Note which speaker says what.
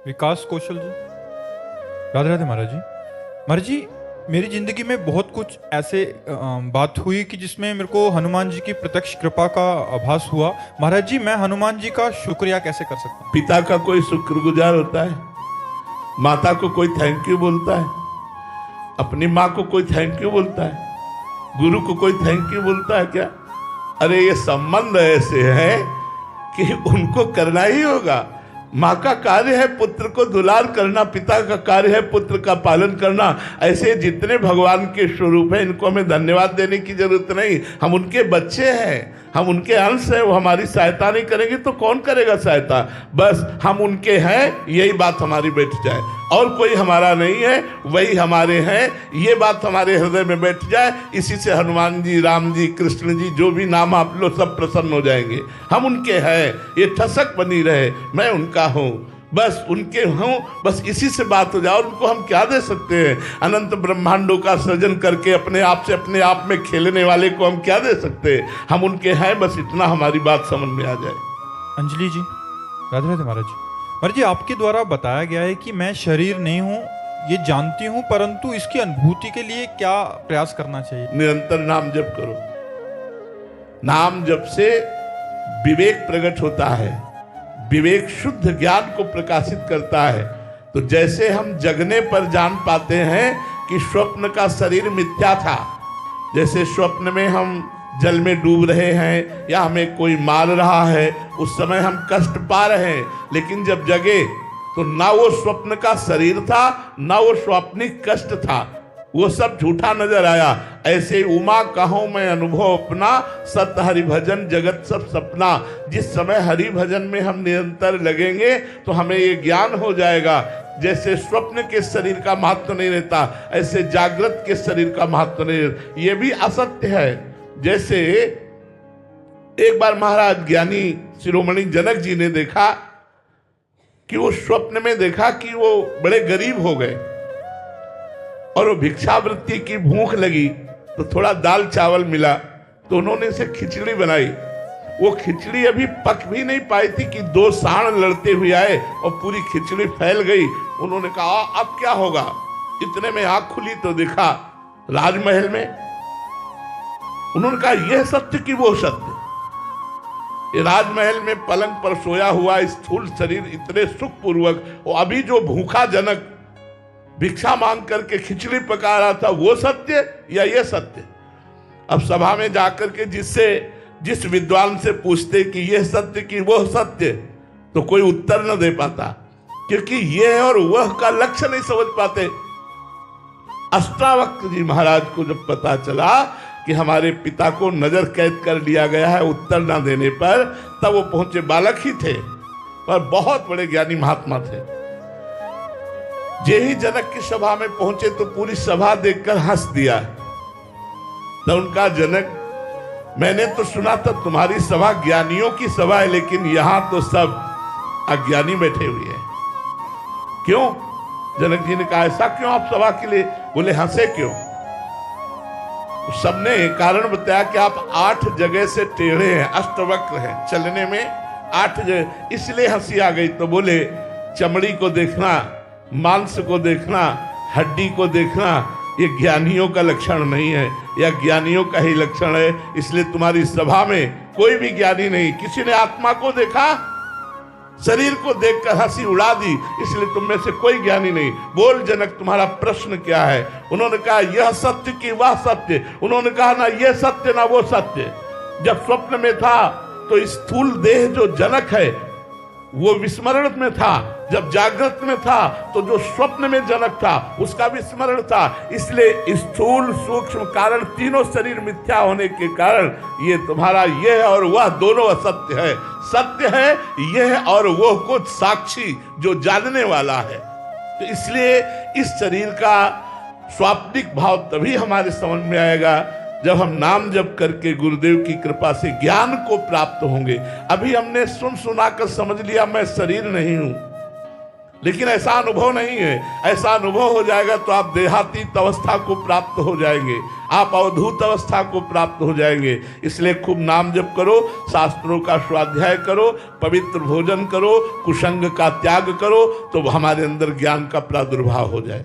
Speaker 1: विकास कौशल जी। राधे राधे महाराज जी। महाराज जी, मेरी जिंदगी में बहुत कुछ ऐसे बात हुई कि जिसमें मेरे को हनुमान जी की प्रत्यक्ष कृपा का आभास हुआ। महाराज जी, मैं हनुमान जी का शुक्रिया कैसे कर सकता हूँ?
Speaker 2: पिता का कोई शुक्रगुजार होता है? माता को कोई थैंक यू बोलता है? अपनी माँ को कोई थैंक यू बोलता है? गुरु को कोई थैंक यू बोलता है क्या? अरे ये संबंध ऐसे हैं कि उनको करना ही होगा। माँ का कार्य है पुत्र को दुलार करना, पिता का कार्य है पुत्र का पालन करना। ऐसे जितने भगवान के स्वरूप हैं, इनको हमें धन्यवाद देने की जरूरत नहीं। हम उनके बच्चे हैं, हम उनके अंश हैं। वो हमारी सहायता नहीं करेंगे तो कौन करेगा सहायता? बस हम उनके हैं, यही बात हमारी बैठ जाए। और कोई हमारा नहीं है, वही हमारे हैं, ये बात हमारे हृदय में बैठ जाए। इसी से हनुमान जी, राम जी, कृष्ण जी, जो भी नाम आप लोग सब प्रसन्न हो जाएंगे। हम उनके हैं, ये ठसक बनी रहे, मैं उनका हूँ, बस उनके हूँ, बस इसी से बात हो जाए। और उनको हम क्या दे सकते हैं? अनंत ब्रह्मांडों का सृजन करके अपने आप में खेलने वाले को हम क्या दे सकते हैं? हम उनके हैं, बस इतना हमारी बात समझ में आ जाए।
Speaker 1: अंजलि जी। राधे राधे महाराज जी। महाराज जी, आपके द्वारा बताया गया है कि मैं शरीर नहीं हूँ, ये जानती हूँ, परंतु इसकी अनुभूति के लिए क्या प्रयास करना चाहिए?
Speaker 2: निरंतर नाम जप करो। नाम जप से विवेक प्रकट होता है, विवेक शुद्ध ज्ञान को प्रकाशित करता है। तो जैसे हम जगने पर जान पाते हैं कि स्वप्न का शरीर मिथ्या था, जैसे स्वप्न में हम जल में डूब रहे हैं या हमें कोई मार रहा है, उस समय हम कष्ट पा रहे हैं, लेकिन जब जगे तो ना वो स्वप्न का शरीर था, ना वो स्वप्निक कष्ट था, वो सब झूठा नजर आया। ऐसे उमा कहूं मैं अनुभव अपना, सत हरि भजन जगत सब सपना। जिस समय हरि भजन में हम निरंतर लगेंगे तो हमें ये ज्ञान हो जाएगा। जैसे स्वप्न के शरीर का महत्व नहीं रहता, ऐसे जागृत के शरीर का महत्व नहीं रहता। ये भी असत्य है। जैसे एक बार महाराज ज्ञानी शिरोमणि जनक जी ने देखा कि वो स्वप्न में देखा कि वो बड़े गरीब हो गए और वो भिक्षावृत्ति की भूख लगी, तो थोड़ा दाल चावल मिला, तो उन्होंने इसे खिचड़ी बनाई। वो खिचड़ी अभी पक भी नहीं पाई थी कि दो सांड लड़ते हुए आए और पूरी खिचड़ी फैल गई। उन्होंने कहा अब क्या होगा? इतने में आंख खुली तो देखा राजमहल में। उन्होंने कहा यह सत्य कि वो सत्य? ये राजमहल में पलंग पर सोया हुआ स्थूल शरीर इतने सुखपूर्वक, वो अभी जो भूखा जनक भिक्षा मांग करके खिचड़ी पका रहा था, वो सत्य या ये सत्य? अब सभा में जाकर के जिस विद्वान से पूछते कि ये सत्य कि वो सत्य, तो कोई उत्तर न दे पाता, क्योंकि ये और वह का लक्ष्य नहीं समझ पाते। अष्टावक्र जी महाराज को जब पता चला कि हमारे पिता को नजर कैद कर लिया गया है उत्तर ना देने पर, तब वो पहुंचे। बालक ही थे पर बहुत बड़े ज्ञानी महात्मा थे। जे ही जनक की सभा में पहुंचे तो पूरी सभा देखकर हंस दिया। तो उनका जनक, मैंने तो सुना था तुम्हारी सभा ज्ञानियों की सभा है, लेकिन यहां तो सब अज्ञानी बैठे हुए हैं, क्यों? जनक जी ने कहा ऐसा क्यों आप सभा के लिए? बोले हंसे क्यों? सबने कारण बताया कि आप 8 जगह से टेढ़े हैं, अष्टवक्र हैं, चलने में 8 जगह, इसलिए हंसी आ गई। तो बोले चमड़ी को देखना, मांस को देखना, हड्डी को देखना, ये ज्ञानियों का लक्षण नहीं है, या ज्ञानियों का ही लक्षण है। इसलिए तुम्हारी सभा में कोई भी ज्ञानी नहीं। किसी ने आत्मा को देखा, शरीर को देखकर हंसी उड़ा दी, इसलिए तुम में से कोई ज्ञानी नहीं। बोल जनक, तुम्हारा प्रश्न क्या है? उन्होंने कहा यह सत्य कि वह सत्य। उन्होंने कहा ना ये सत्य ना वो सत्य। जब स्वप्न में था तो स्थूल देह जो जनक है वो विस्मरण में था, जब जागृत में था तो जो स्वप्न में जनक था उसका विस्मरण था। इसलिए स्थूल सूक्ष्म कारण तीनों शरीर मिथ्या होने के कारण ये तुम्हारा यह और वह दोनों असत्य है। सत्य है यह और वो कुछ साक्षी जो जानने वाला है। तो इसलिए इस शरीर का स्वाप्निक भाव तभी हमारे समझ में आएगा जब हम नाम जप करके गुरुदेव की कृपा से ज्ञान को प्राप्त होंगे। अभी हमने सुना कर समझ लिया मैं शरीर नहीं हूं, लेकिन ऐसा अनुभव नहीं है। ऐसा अनुभव हो जाएगा तो आप देहातीत अवस्था को प्राप्त हो जाएंगे, आप अवधूत अवस्था को प्राप्त हो जाएंगे। इसलिए खूब नाम जप करो, शास्त्रों का स्वाध्याय करो, पवित्र भोजन करो, कुसंग का त्याग करो, तो हमारे अंदर ज्ञान का प्रादुर्भाव हो जाए।